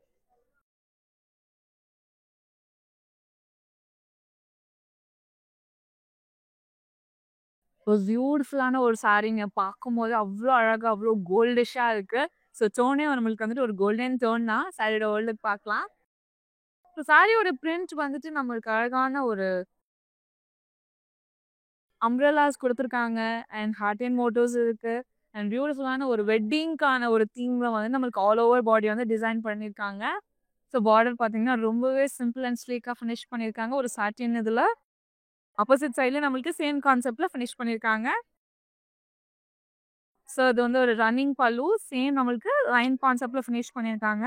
ஒரு பியூட்டிஃபுல்லான ஒரு சாரீங்க. பார்க்கும்போது அவ்வளோ அழகா, அவ்வளோ கோல்டிஷா இருக்கு. ஸோ டோனே நம்மளுக்கு வந்துட்டு ஒரு கோல்டன் டோன் தான். சாரியோட ஓவர்லுக் பார்க்கலாம். ஸோ சாரியோட பிரிண்ட் வந்துட்டு நம்மளுக்கு அழகான ஒரு அம்ப்ரெல்லாஸ் குடுத்துருக்காங்க. அண்ட் ஹார்ட் அண்ட் மோட்டோஸ் இருக்கு. அண்ட் பியூட்டிஃபுல்லான ஒரு வெட்டிங்க்கான ஒரு தீம்ல வந்து நம்மளுக்கு ஆல் ஓவர் பாடி வந்து டிசைன் பண்ணியிருக்காங்க. ஸோ பார்டர் பார்த்தீங்கன்னா, ரொம்பவே சிம்பிள் அண்ட் ஸ்லீக்கா ஃபினிஷ் பண்ணியிருக்காங்க. ஒரு சாட்டின் இதுல. ஆப்போசிட் சைட்ல நம்மளுக்கு சேம் கான்செப்ட்ல ஃபினிஷ் பண்ணியிருக்காங்க. ஸோ இது வந்து ஒரு ரன்னிங் பல்லு. சேம் நம்மளுக்கு லைன் கான்செப்ட்ல ஃபினிஷ் பண்ணியிருக்காங்க.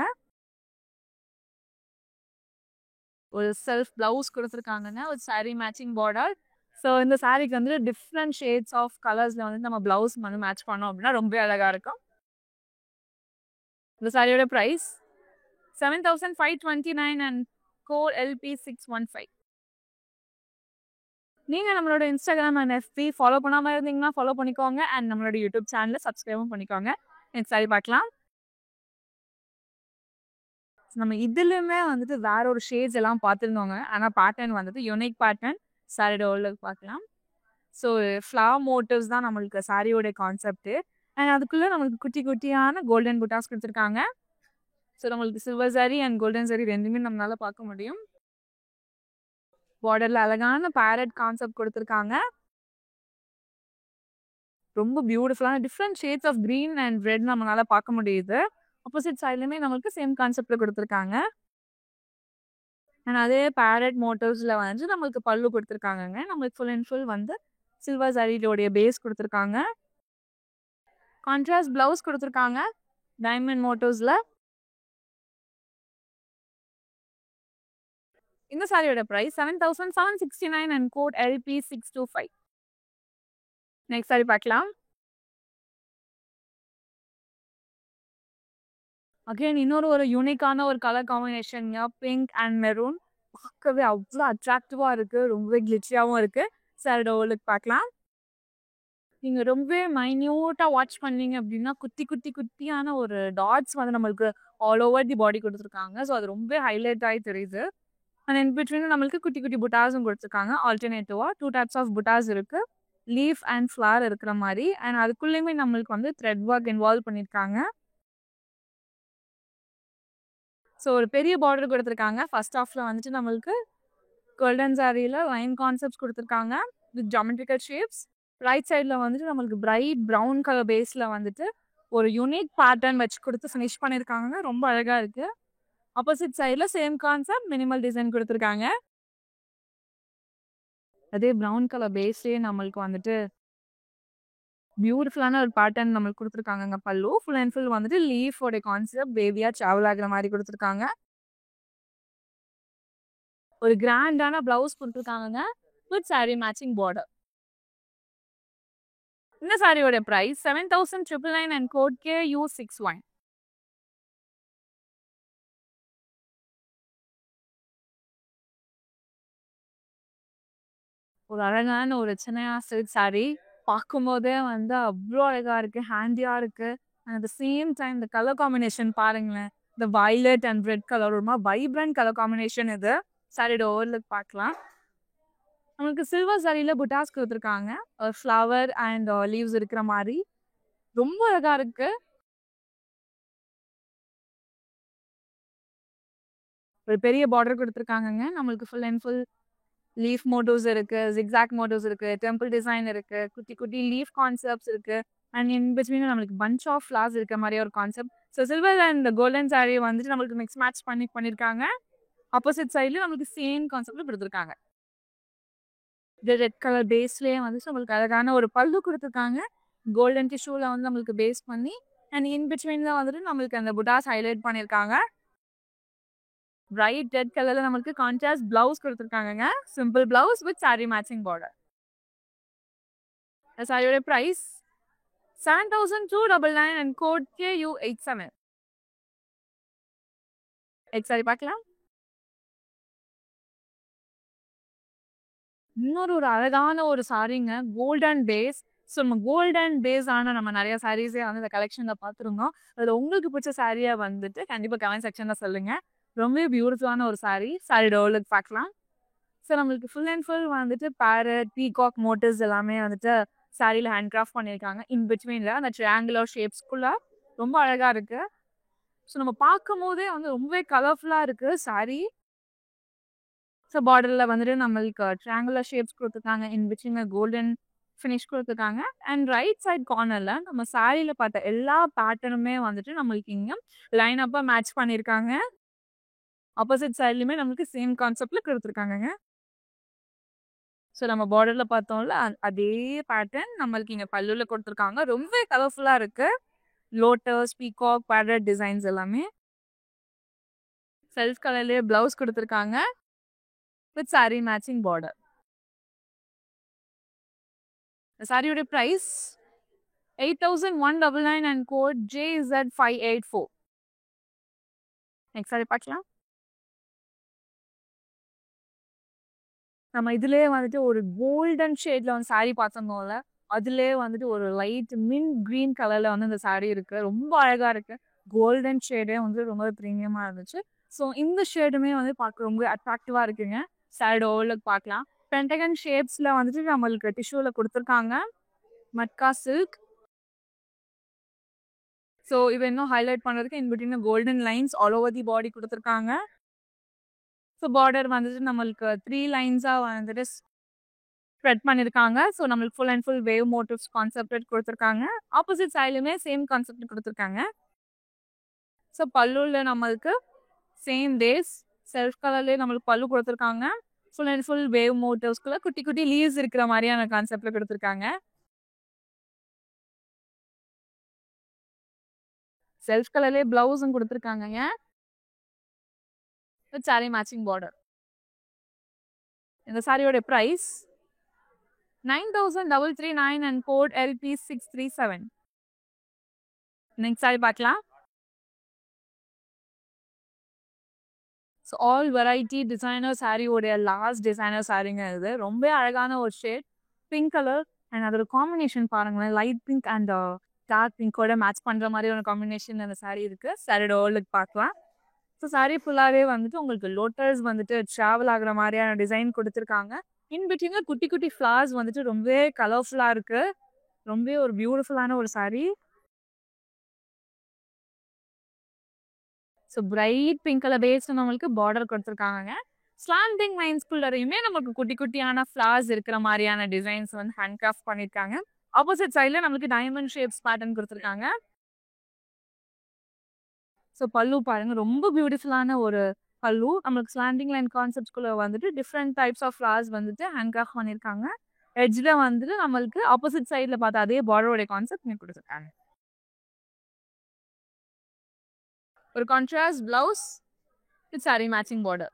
ஒரு செல்ஃப் பிளவுஸ் குடுத்துருக்காங்கங்க. ஒரு சாரி மேட்சிங் பார்டர். ஸோ இந்த சாரிக்கு வந்து டிஃப்ரெண்ட் ஷேட்ஸ் ஆஃப் கலர்ஸ்ல வந்து நம்ம பிளவுஸ் வந்து மேட்ச் பண்ணோம் அப்படின்னா ரொம்பவே அழகா இருக்கும். இந்த சாரியோட பிரைஸ் 7529 அண்ட் கோட் LP615. நீங்க நம்மளோட இன்ஸ்டாகிராம் அண்ட் FB ஃபாலோ பண்ணாம இருந்தீங்கன்னா ஃபாலோ பண்ணிக்கோங்க. அண்ட் நம்மளோட யூடியூப் சேனலை சப்ஸ்கிரைபும் பண்ணிக்கோங்க. நெக்ஸ்ட் சாரி பார்க்கலாம். நம்ம இதுலயுமே வந்துட்டு வேற ஒரு ஷேட்ஸ் எல்லாம் பார்த்துருந்தோங்க. ஆனா பேட்டர்ன் வந்துட்டு யூனிக் பேட்டர்ன் சாரியோட ஓல்டுக்கு பார்க்கலாம். ஸோ ஃப்ளவர் மோட்டிவ்ஸ் தான் நம்மளுக்கு சாரியோட கான்செப்ட். அண்ட் அதுக்குள்ள நம்மளுக்கு குட்டி குட்டியான கோல்டன் புட்டாஸ் கொடுத்துருக்காங்க. ஸோ நம்மளுக்கு silver sorry and golden sorry ரெண்டுமே நம்மளால பார்க்க முடியும். பார்டர்ல அழகான பேரட் கான்செப்ட் கொடுத்துருக்காங்க. ரொம்ப பியூட்டிஃபுல்லான different shades of green and red நம்மளால பார்க்க முடியுது. ஆப்போசிட் சைட்லயுமே நம்மளுக்கு சேம் கான்செப்ட்ல கொடுத்துருக்காங்க. அண்ட் அதே பேரட் மோட்டிவ்ஸ்ல வந்து நம்மளுக்கு பல்லு கொடுத்துருக்காங்கங்க. நம்மளுக்கு ஃபுல் அண்ட் ஃபுல் வந்து சில்வர் சாரியோடைய பேஸ் கொடுத்துருக்காங்க. கான்ட்ராஸ்ட் பிளவுஸ் கொடுத்துருக்காங்க டைமண்ட் மோட்டிவ்ஸ்ல. இந்த சாரியோட price 7769 and code LP625. Next sari பார்க்கலாம். அகைன் இன்னொரு ஒரு யூனிக்கான ஒரு colour combination pink and maroon. பார்க்கவே அவ்வளோ அட்ராக்டிவா இருக்கு. ரொம்பவே கிளிச்சியாகவும் இருக்கு. சாரியோட ஓலுக்கு பார்க்கலாம். நீங்க ரொம்பவே மைன்யூட்டா வாட்ச் பண்ணீங்க அப்படின்னா குட்டி குட்டி குட்டியான ஒரு டாட்ஸ் வந்து நம்மளுக்கு ஆல் ஓவர் தி பாடி கொடுத்துருக்காங்க. ஸோ அது ரொம்ப ஹைலைட் ஆகி தெரியுது. அண்ட் இன் பிட்வீன் நம்மளுக்கு குட்டி குட்டி புட்டாஸும் கொடுத்துருக்காங்க. ஆல்டர்னேட்டிவா 2 டைப்ஸ் ஆஃப் புட்டாஸ் இருக்கு. லீஃப் அண்ட் ஃப்ளவர் இருக்கிற மாதிரி. அண்ட் அதுக்குள்ளேயுமே நம்மளுக்கு வந்து த்ரெட் ஒர்க் இன்வால்வ் பண்ணியிருக்காங்க. ஸோ ஒரு பெரிய பார்டர் கொடுத்துருக்காங்க. ஃபர்ஸ்ட் ஹாஃப்ல வந்துட்டு நம்மளுக்கு கோல்டன் சாரியில் லைன் கான்செப்ட்ஸ் கொடுத்துருக்காங்க வித் ஜாமெட்ரிக்கல் ஷேப்ஸ். ரைட் சைடில் வந்துட்டு நம்மளுக்கு பிரைட் ப்ரௌன் கலர் பேஸில் வந்துட்டு ஒரு யூனிக் பேட்டர்ன் வச்சு கொடுத்து ஃபினிஷ் பண்ணியிருக்காங்க. ரொம்ப அழகாக இருக்குது. ஆப்போசிட் சைடில் சேம் கான்செப்ட் மினிமல் டிசைன் கொடுத்துருக்காங்க. அதே ப்ரௌன் கலர் பேஸ்லேயே நம்மளுக்கு வந்துட்டு பியூட்டிஃபுல்லான ஒரு பேட்டர்ன் நம்மளுக்கு கொடுத்துருக்காங்க. பல்லு ஃபுல் அண்ட் ஃபுல் வந்துட்டு லீஃபோட கான்செப்ட் பேபியாக ட்ராவல் ஆகிற மாதிரி கொடுத்துருக்காங்க. ஒரு கிராண்டான பிளவுஸ் கொடுத்துருக்காங்க வித் சாரி மேட்சிங் பார்டர். இந்த சாரியோட பிரைஸ் 7999 அண்ட் கோட் KU61. ஒரு அழகான ஒரு சின்ன சில்க் சாரி. பார்க்கும்போதே வந்து அவ்வளோ அழகா இருக்கு. ஹேண்டியா இருக்கு. அட் த சேம் டைம் இந்த கலர் காம்பினேஷன் பாருங்களேன். இந்த வயலட் அண்ட் ரெட் கலர் ஒரு மாதிரி வைப்ரண்ட் கலர் காம்பினேஷன் இது. சாரியோட ஓவர்லுக் பார்க்கலாம். நம்மளுக்கு சில்வர் சாரியில புட்டாஸ் கொடுத்துருக்காங்க. ஃப்ளவர் அண்ட் லீவ்ஸ் இருக்கிற மாதிரி ரொம்ப அழகா இருக்கு. ஒரு பெரிய பார்டர் கொடுத்துருக்காங்கங்க. நம்மளுக்கு full and full leaf motives இருக்கு, ஜிக்ஸாக் மோட்டிவ்ஸ் இருக்கு, டெம்பிள் டிசைன் இருக்கு, குட்டி குட்டி லீஃப் கான்செப்ட்ஸ் இருக்கு. அண்ட் இன் பிட்வீன் நம்மளுக்கு பஞ்ச் ஆஃப் ஃப்ளார்ஸ் இருக்க மாதிரி ஒரு concept. So silver and golden sorry வந்துட்டு நம்மளுக்கு மிக்ஸ் மேட்ச் பண்ணியிருக்காங்க. ஆப்போசிட் சைட்ல நம்மளுக்கு சேம் கான்செப்ட்ல கொடுத்துருக்காங்க. இது ரெட் கலர் பேஸ்லேயே வந்துட்டு நம்மளுக்கு அழகான ஒரு பல்லு கொடுத்துருக்காங்க. கோல்டன் டிஷ்யூல வந்து நம்மளுக்கு பேஸ் பண்ணி அண்ட் இன் பிட்வீன்ல வந்துட்டு நம்மளுக்கு அந்த புட்டாஸ் ஹைலைட் பண்ணியிருக்காங்க. பிரைட் ரெட் கலர்ல நமக்கு கான்ட்ராஸ்ட் பிளவுஸ் கொடுத்துருக்காங்க. Simple blouse with sari matching border. சாரியோட price 7299 and code KU87. Sari பார்க்கலாம். இன்னொரு ஒரு அழகான ஒரு சாரிங்க. Golden base. ஸோ நம்ம கோல்டன் பேஸ் ஆன நம்ம நிறைய சாரீஸே வந்து இந்த கலெக்ஷன்ல பார்த்துருந்தோம். அதில் உங்களுக்கு பிடிச்ச சாரியை வந்துட்டு கண்டிப்பாக கமெண்ட் செக்ஷன்ல சொல்லுங்க. ரொம்பவே பியூட்டிஃபுல்லான ஒரு சாரி. சாரியோட ஓவர்லுக் பார்க்கலாம். ஸோ நம்மளுக்கு ஃபுல் அண்ட் ஃபுல் வந்துட்டு பேரட் பீகாக் மோட்டிவ்ஸ் எல்லாமே வந்துட்டு சாரியில் ஹேண்ட் கிராஃப்ட் பண்ணியிருக்காங்க. இன் பிட்வீனில் அந்த ட்ரையாங்குலர் ஷேப்ஸ்குள்ள ரொம்ப அழகாக இருக்கு. ஸோ நம்ம பார்க்கும் போதே வந்து ரொம்பவே கலர்ஃபுல்லாக இருக்கு சாரி. ஸோ பார்டரில் வந்துட்டு நம்மளுக்கு ட்ரையாங்குலர் ஷேப்ஸ் கொடுத்துருக்காங்க. இன் பிட்வீன் கோல்டன் ஃபினிஷ் கொடுத்துருக்காங்க. அண்ட் ரைட் சைட் கார்னர்ல நம்ம சாரியில பார்த்த எல்லா பேட்டர்னுமே வந்துட்டு நம்மளுக்கு இங்க லைன் அப்பா மேட்ச் பண்ணியிருக்காங்க. ஆப்போசிட் சைட்லயுமே நம்மளுக்கு சேம் கான்செப்ட்ல கொடுத்துருக்காங்க. ஸோ நம்ம பார்டர்ல பார்த்தோம்ல அதே பேட்டர்ன் நம்மளுக்கு இங்க பல்லுல கொடுத்துருக்காங்க. ரொம்ப கலர்ஃபுல்லா இருக்கு. லோட்டஸ், பீகாக், பேரட் டிசைன்ஸ் எல்லாமே. செல்ஃப் கலர்லயே பிளவுஸ் கொடுத்துருக்காங்க வித் சாரி மேட்சிங் பார்டர். சாரியோட price 8199 and code JZ584. Next sari பார்க்கலாம். நம்ம இதுலயே வந்துட்டு ஒரு கோல்டன் ஷேட்ல வந்து சாரி பார்த்தோம்ல, அதுலயே வந்துட்டு ஒரு லைட் மின்ட் கிரீன் கலர்ல வந்து இந்த சாரி இருக்கு. ரொம்ப அழகா இருக்கு. கோல்டன் ஷேடே வந்து ரொம்ப ப்ரீமியமா இருந்துச்சு. ஸோ இந்த ஷேடுமே வந்து பார்க்க ரொம்ப அட்ராக்டிவா இருக்குங்க. சாரியோட ஓவர்லுக் பார்க்கலாம். பென்டகன் ஷேப்ஸ்ல வந்துட்டு நம்மளுக்கு டிஷ்யூல கொடுத்துருக்காங்க. மட்கா சில்க். ஸோ இது இன்னும் ஹைலைட் பண்ணுறதுக்கு in between golden lines all over the body கொடுத்துருக்காங்க. ஸோ பார்டர் வந்துட்டு நம்மளுக்கு 3 லைன்ஸாக வந்துட்டு ஸ்ப்ரெட் பண்ணியிருக்காங்க. ஸோ நம்மளுக்கு full and full wave motives concept கொடுத்துருக்காங்க. ஆப்போசிட் சைட்லையுமே சேம் கான்செப்ட் கொடுத்துருக்காங்க. ஸோ பல்லுவில் நம்மளுக்கு சேம் டேஸ் செல்ஃப் கலர்லேயே நம்மளுக்கு பல்லு கொடுத்துருக்காங்க. ஃபுல் அண்ட் ஃபுல் வேவ் மோட்டிவ்ஸ்குள்ள குட்டி குட்டி லீவ்ஸ் இருக்கிற மாதிரியான கான்செப்ட்ல கொடுத்துருக்காங்க. செல்ஃப் கலர்லேயே பிளவுஸும் கொடுத்துருக்காங்க. Sari matching border. இந்த சாரியோட price 9339 and code LP637. Next sari பார்க்கலாம். ஸோ ஆல் வெரைட்டி டிசைனர் சாரியோடைய லாஸ்ட் டிசைனர் சாரிங்க இது. ரொம்ப அழகான ஒரு ஷேட் பிங்க் கலர் அண்ட் அதோட காம்பினேஷன் பாருங்களேன். லைட் பிங்க் அண்ட் டார்க் பிங்கோட மேட்ச் பண்ணுற மாதிரி ஒரு காம்பினேஷன் அந்த சாரி இருக்கு. சாரியோட ஓவர்லுக் பார்க்கலாம். ஸோ சாரி ஃபுல்லாகவே வந்துட்டு உங்களுக்கு லோட்டஸ் வந்துட்டு ட்ராவல் ஆகுற மாதிரியான டிசைன் கொடுத்துருக்காங்க. இன்பிட்வீன்ல குட்டி குட்டி ஃப்ளார்ஸ் வந்துட்டு ரொம்பவே கலர்ஃபுல்லாக இருக்கு. ரொம்ப ஒரு பியூட்டிஃபுல்லான ஒரு sari. So bright pink colour based நம்மளுக்கு பார்டர் கொடுத்துருக்காங்க. ஸ்லாண்டிங் லைன்ஸ்குள்ளரையுமே நமக்கு குட்டி குட்டியான ஃப்ளார்ஸ் இருக்கிற மாதிரியான டிசைன்ஸ் வந்து ஹேண்ட் கிராஃப்ட் பண்ணியிருக்காங்க. ஆப்போசிட் சைடில் நம்மளுக்கு டைமண்ட் ஷேப்ஸ் பேட்டர்ன் கொடுத்துருக்காங்க. ஸோ பல்லு பாருங்க ரொம்ப பியூட்டிஃபுல்லான ஒரு பல்லு. நம்மளுக்கு ஸ்லாண்டிங் லைன் கான்செப்ட்குள்ள வந்துட்டு டிஃப்ரெண்ட் டைப்ஸ் ஆஃப் ஃப்ளார்ஸ் வந்துட்டு ஹேண்ட் கிராஃப்ட் பண்ணியிருக்காங்க. எட்ஜில் வந்துட்டு நம்மளுக்கு ஆப்போசிட் சைடில் பார்த்த அதே பார்டரோடைய கான்செப்ட் கொடுத்துருக்காங்க. ஒரு contrast blouse with sari matching border.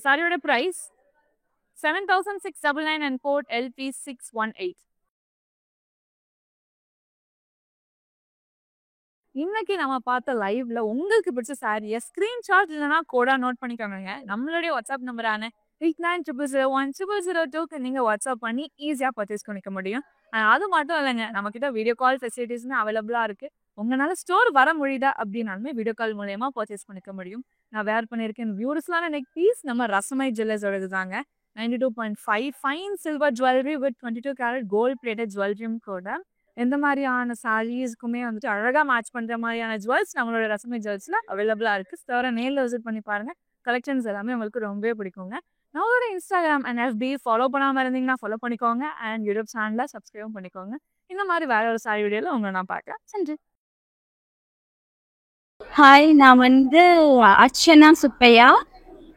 சாரியோட பிரைஸ் 7699 அண்ட் கோட் LP618. இன்னைக்கு நம்ம பார்த்த லைவ்ல உங்களுக்கு பிடிச்ச சாரியை ஸ்கிரீன்ஷாட் இல்லைனா கோடா நோட் பண்ணிக்கோங்க. நம்மளுடைய வாட்ஸ்அப் நம்பரான 8900010002 நீங்க வாட்ஸ்அப் பண்ணி ஈஸியா பர்ச்சேஸ் பண்ணிக்க முடியும். அது மட்டும் இல்லைங்க, நம்ம கிட்ட வீடியோ கால் ஃபெசிலிட்டிஸ்மே அவைலபிளா இருக்கு. உங்களால ஸ்டோர் வர முடியுதா அப்படின்னாலுமே வீடியோ கால் மூலயமா பர்ச்சேஸ் பண்ணிக்க முடியும். நான் வேர் பண்ணியிருக்கேன் பியூட்டிஃபுல்லான நெக் பீஸ் நம்ம ரசமை ஜுவல்லர்ஸோடது தாங்க. 92.5 fine silver jewellery with 22 carat gold plated ஜுவல்லரியும் கூட. எந்த மாதிரியான சாரீஸ்க்குமே வந்துட்டு அழகாக மேட்ச் பண்ணுற மாதிரியான ஜுவல்ஸ் நம்மளோட ரசமை ஜுவல்ஸில் அவைலபிளாக இருக்குது. ஸ்டோரை நேரில் விசிட் பண்ணி பாருங்கள். கலெக்ஷன்ஸ் எல்லாமே உங்களுக்கு ரொம்பவே பிடிக்குங்க. நம்மளோட இன்ஸ்டாகிராம் அண்ட் FB ஃபாலோ பண்ணாமல் இருந்தீங்கன்னா ஃபாலோ பண்ணிக்கோங்க. அண்ட் யூடியூப் சேனலில் சப்ஸ்கிரைப் பண்ணிக்கோங்க. இந்த மாதிரி வேற ஒரு சாரி வீடியோவில் உங்களை நான் பார்க்குறேன். சென்று ஹாய், நான் அர்ச்சனா சுப்பையா.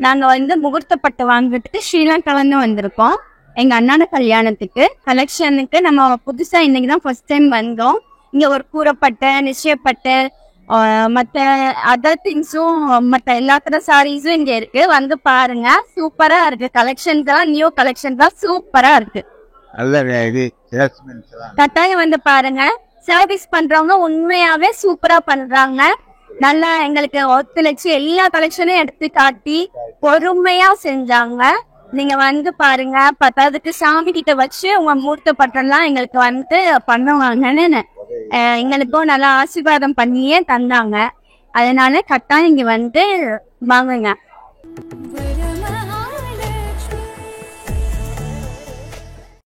நாங்கள் முகூர்த்தப்பட்டு வாங்குறதுக்கு ஸ்ரீலங்காலேருந்து வந்திருக்கோம். எங்கள் அண்ணான கல்யாணத்துக்கு கலெக்ஷனுக்கு நம்ம புதுசாக இன்றைக்கி தான் ஃபர்ஸ்ட் டைம் வந்தோம். இங்கே ஒரு கூறப்பட்டை, நிச்சயப்பட்டை, மற்ற அதர் திங்ஸும் மற்ற எல்லாத்தர சாரீஸும் இங்கே இருக்குது. வந்து பாருங்கள், சூப்பராக இருக்குது. கலெக்ஷன் தான், நியூ கலெக்ஷன் தான், சூப்பராக இருக்குது. கட்டாயம் பாருங்க. சர்வீஸ் பண்றவங்க உண்மையாவே சூப்பரா பண்றாங்க. நல்லா எங்களுக்கு ஒத்துழைச்சு எல்லா கலெக்ஷனையும் எடுத்து காட்டி பொறுமையா செஞ்சாங்க. நீங்க பாருங்க. பத்தாவதுக்கு சாமி கிட்ட வச்சு உங்க மூர்த்த பட்டெல்லாம் எங்களுக்கு பண்ணுவாங்கன்னு எங்களுக்கும் நல்லா ஆசீர்வாதம் பண்ணியே தந்தாங்க. அதனால கட்டாயம் இங்க வாங்குங்க.